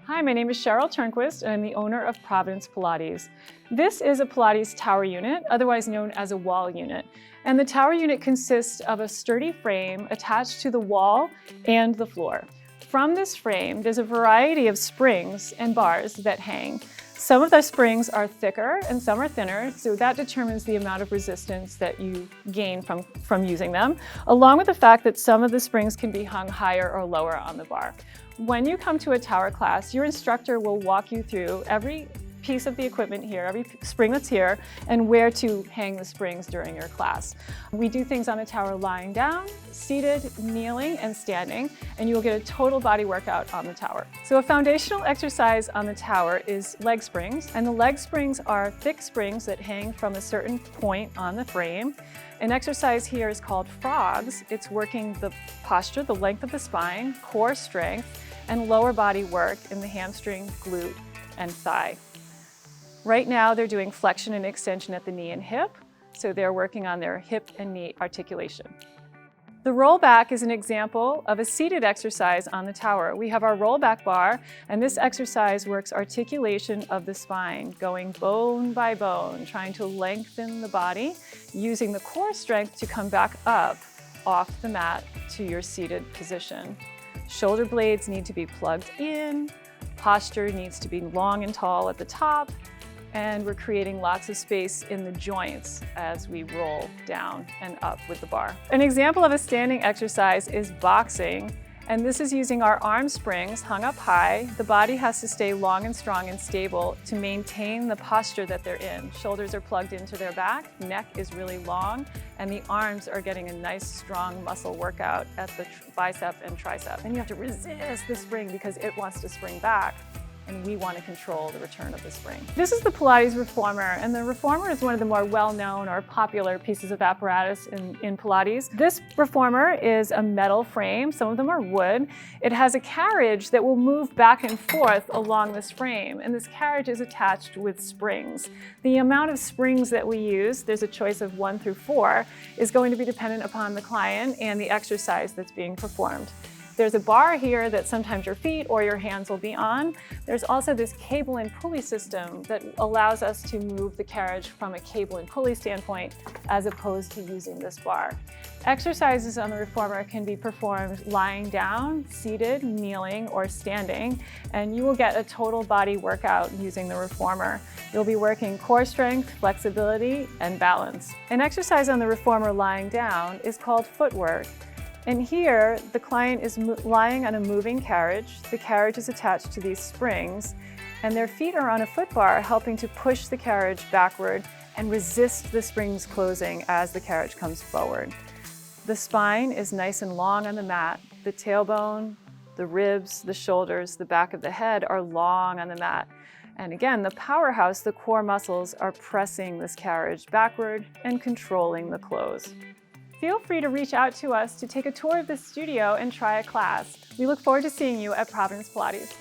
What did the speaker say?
Hi, my name is Cheryl Turnquist, and I'm the owner of Providence Pilates. This is a Pilates tower unit, otherwise known as a wall unit. And the tower unit consists of a sturdy frame attached to the wall and the floor. From this frame, there's a variety of springs and bars that hang. Some of the springs are thicker and some are thinner, so that determines the amount of resistance that you gain from using them, along with the fact that some of the springs can be hung higher or lower on the bar. When you come to a tower class, your instructor will walk you through every piece of the equipment here, every spring that's here, and where to hang the springs during your class. We do things on the tower lying down, seated, kneeling, and standing, and you will get a total body workout on the tower. So a foundational exercise on the tower is leg springs, and the leg springs are thick springs that hang from a certain point on the frame. An exercise here is called frogs. It's working the posture, the length of the spine, core strength, and lower body work in the hamstring, glute, and thigh. Right now, they're doing flexion and extension at the knee and hip, so they're working on their hip and knee articulation. The rollback is an example of a seated exercise on the tower. We have our rollback bar, and this exercise works articulation of the spine, going bone by bone, trying to lengthen the body, using the core strength to come back up off the mat to your seated position. Shoulder blades need to be plugged in, posture needs to be long and tall at the top, and we're creating lots of space in the joints as we roll down and up with the bar. An example of a standing exercise is boxing, and this is using our arm springs hung up high. The body has to stay long and strong and stable to maintain the posture that they're in. Shoulders are plugged into their back, neck is really long, and the arms are getting a nice strong muscle workout at the bicep and tricep. And you have to resist the spring because it wants to spring back, and we want to control the return of the spring. This is the Pilates Reformer, and the Reformer is one of the more well-known or popular pieces of apparatus in Pilates. This Reformer is a metal frame, some of them are wood. It has a carriage that will move back and forth along this frame, and this carriage is attached with springs. The amount of springs that we use, there's a choice of 1 through 4, is going to be dependent upon the client and the exercise that's being performed. There's a bar here that sometimes your feet or your hands will be on. There's also this cable and pulley system that allows us to move the carriage from a cable and pulley standpoint as opposed to using this bar. Exercises on the Reformer can be performed lying down, seated, kneeling, or standing, and you will get a total body workout using the Reformer. You'll be working core strength, flexibility, and balance. An exercise on the Reformer lying down is called footwork. And here, the client is lying on a moving carriage. The carriage is attached to these springs, and their feet are on a foot bar, helping to push the carriage backward and resist the springs closing as the carriage comes forward. The spine is nice and long on the mat. The tailbone, the ribs, the shoulders, the back of the head are long on the mat. And again, the powerhouse, the core muscles, are pressing this carriage backward and controlling the close. Feel free to reach out to us to take a tour of the studio and try a class. We look forward to seeing you at Providence Pilates.